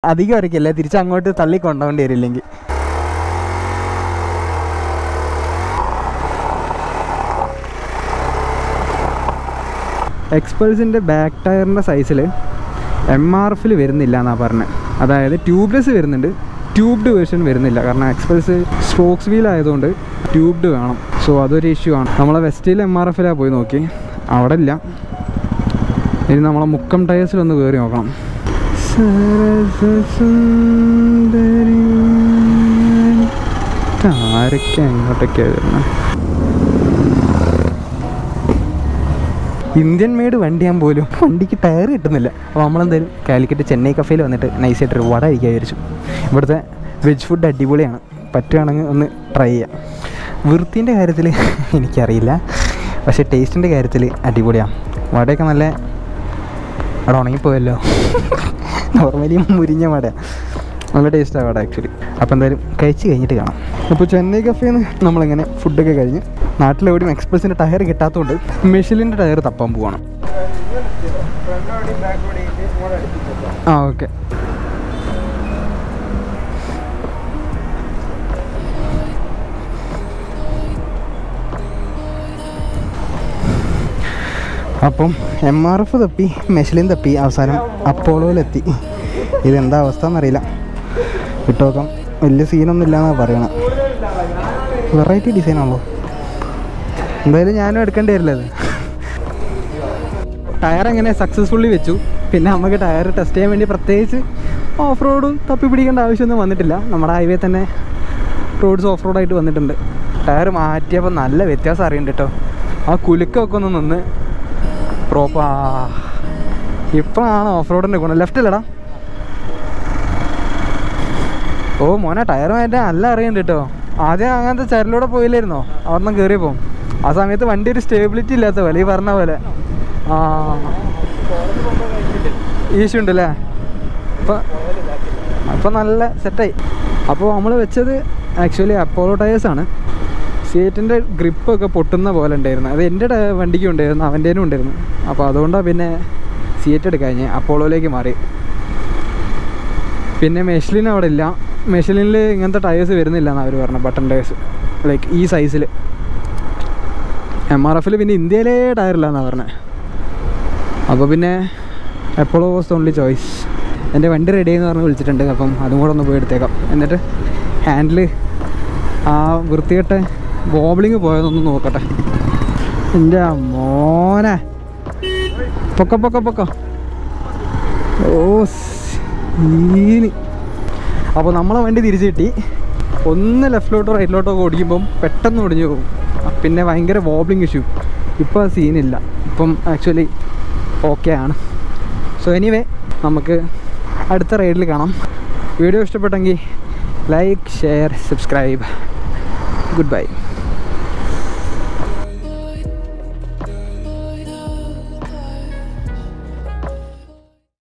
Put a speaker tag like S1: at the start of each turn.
S1: അധികം വരയ്ക്കല്ലേ, തിരിച്ചങ്ങോട്ട് തള്ളി കൊണ്ടുപോകേണ്ടി വരില്ലെങ്കിൽ. എക്സ്പൾസിൻ്റെ ബാക്ക് ടയറിൻ്റെ സൈസിൽ MRF വരുന്നില്ല എന്നാണ് പറഞ്ഞത്. അതായത് ട്യൂബ്ലെസ് വരുന്നുണ്ട്, ട്യൂബ്ഡ് വേർഷൻ വരുന്നില്ല. കാരണം എക്സ്പൾസ് സ്പോക്സ് വീൽ ആയതുകൊണ്ട് ട്യൂബ്ഡ് വേണം. സോ അതൊരു ഇഷ്യൂ ആണ്. നമ്മളെ വെസ്റ്റിൽ MRF പോയി നോക്കി, അവിടെ ഇല്ല. ഇനി നമ്മളെ മുക്കം ടയേഴ്സിലൊന്ന് കയറി നോക്കണം. ആരൊക്കെ അങ്ങോട്ടൊക്കെയാണ് വരുന്നത്? ഇന്ത്യൻ മെയ്ഡ് വണ്ടിയാൻ പോലും വണ്ടിക്ക് ടയർ കിട്ടുന്നില്ല. അപ്പോൾ നമ്മളെന്തായാലും കാലിക്കറ്റ് ചെന്നൈ കഫേയിൽ വന്നിട്ട് നൈസായിട്ടൊരു വട കഴിക്കാൻ വിചാരിച്ചു. ഇവിടുത്തെ വെജ് ഫുഡ് അടിപൊളിയാണ്, പറ്റുകയാണെങ്കിൽ ഒന്ന് ട്രൈ ചെയ്യാം. വൃത്തിൻ്റെ കാര്യത്തിൽ എനിക്കറിയില്ല, പക്ഷേ ടേസ്റ്റിൻ്റെ കാര്യത്തിൽ അടിപൊളിയാണ്. വടയൊക്കെ നല്ല അവിടെ ഉണങ്ങിപ്പോയല്ലോ. നോർമലി മുരിഞ്ഞ വട, നല്ല ടേസ്റ്റാണ് വട ആക്ച്വലി. അപ്പോൾ എന്തായാലും കഴിച്ച് കഴിഞ്ഞിട്ട് കാണാം. അപ്പോൾ ചെന്നൈ കഫേന്ന് നമ്മളിങ്ങനെ ഫുഡൊക്കെ കഴിഞ്ഞ് നാട്ടിലെവിടെയും എക്സ്പ്രസിൻ്റെ ടയർ കിട്ടാത്തതുകൊണ്ട് മെഷിലിൻ്റെ ടയർ തപ്പാൻ പോവാണ്. ആ ഓക്കെ. അപ്പം MRF തപ്പി, മെഷിലിൻ തപ്പി, അവസാനം അപ്പോളോയിലെത്തി. ഇതെന്താ അവസ്ഥ എന്നറിയില്ല. വിട്ടോക്കാം. വലിയ സീനൊന്നും ഇല്ലയെന്നാണ് പറയണത്. വെറൈറ്റി ഡിസൈനാണല്ലോ. എന്തായാലും ഞാനും എടുക്കേണ്ടി വരില്ല അത്. ടയർ എങ്ങനെ സക്സസ്ഫുള്ളി വെച്ചു. പിന്നെ നമുക്ക് ടയർ ടെസ്റ്റ് ചെയ്യാൻ വേണ്ടി പ്രത്യേകിച്ച് ഓഫ് റോഡും തപ്പി പിടിക്കേണ്ട ആവശ്യമൊന്നും വന്നിട്ടില്ല. നമ്മുടെ ഹൈവേ തന്നെ റോഡ്സ് ഓഫ് റോഡായിട്ട് വന്നിട്ടുണ്ട്. ടയർ മാറ്റിയപ്പോൾ നല്ല വ്യത്യാസം അറിയുന്നുണ്ട് കേട്ടോ. ആ കുലുക്കൊക്കെ ഒന്ന് നിന്ന് പ്രോപ്പാ. ഇപ്പോഴാണ് ഓഫ് റോഡിൻ്റെ ഗുണം. ലെഫ്റ്റ് അല്ലടാ. ഓ മോനെ, ടയർ മാറ്റാൻ നല്ല അറിയുന്നുണ്ട് കേട്ടോ. ആദ്യം അങ്ങനത്തെ ചരലിലൂടെ പോയില്ലായിരുന്നോ, അവിടുന്ന് കയറിയപ്പോൾ? ആ സമയത്ത് വണ്ടി ഒരു സ്റ്റേബിലിറ്റി ഇല്ലാത്ത പോലെ, ഈ പറഞ്ഞ പോലെ. ആ ഈഷ്യൂ ഉണ്ടല്ലേ. അപ്പം നല്ല സെറ്റായി. അപ്പോൾ നമ്മൾ വെച്ചത് ആക്ച്വലി അപ്പോളോ ടയേഴ്സാണ്. സീറ്റിൻ്റെ ഗ്രിപ്പൊക്കെ പൊട്ടുന്ന പോലെ ഉണ്ടായിരുന്നു. അത് എൻ്റെ വണ്ടിക്കും ഉണ്ടായിരുന്നു, അവൻ്റെനും ഉണ്ടായിരുന്നു. അപ്പോൾ അതുകൊണ്ടാണ് പിന്നെ സീറ്റ് എടുക്കാൻ അപ്പോളോയിലേക്ക് മാറി. പിന്നെ മെഷിലിൻ അവിടെ ഇല്ല. മെഷിലിനിൽ ഇങ്ങനത്തെ ടയേഴ്സ് വരുന്നില്ല എന്നാണ് അവർ പറഞ്ഞത്, ബട്ടൺ ടയേഴ്സ് ലൈക്ക് ഈ സൈസിൽ. MRF പിന്നെ ഇന്ത്യയിലെ ടയറില്ല എന്നാണ് പറഞ്ഞത്. അപ്പോൾ പിന്നെ Apollo was the only choice. എൻ്റെ വണ്ടി റെഡി എന്ന് പറഞ്ഞ് വിളിച്ചിട്ടുണ്ട്. അപ്പം അതും കൂടെ ഒന്ന് പോയി എടുത്തേക്കാം. എന്നിട്ട് ഹാൻഡിൽ ആ വൃത്തികെട്ട ബോബിളിങ് പോയതൊന്ന് നോക്കട്ടെ. എൻ്റെ മോനെ, പൊക്ക. ഓ സീന്. അപ്പോൾ നമ്മളെ വണ്ടി തിരിച്ച് കിട്ടി. ഒന്ന് ലെഫ്റ്റിലോട്ടോ റൈറ്റിലോട്ടോ ഒക്കെ ഓടിക്കുമ്പം പെട്ടെന്ന് ഒടിഞ്ഞു പോകും. പിന്നെ ഭയങ്കര വോബ്ലിങ് ഇഷ്യൂ. ഇപ്പോൾ സീനില്ല. ഇപ്പം ആക്ച്വലി ഓക്കെ ആണ്. സോ എനിവേ, നമുക്ക് അടുത്ത റൈഡിൽ കാണാം. വീഡിയോ ഇഷ്ടപ്പെട്ടെങ്കിൽ like, share, subscribe. Good bye.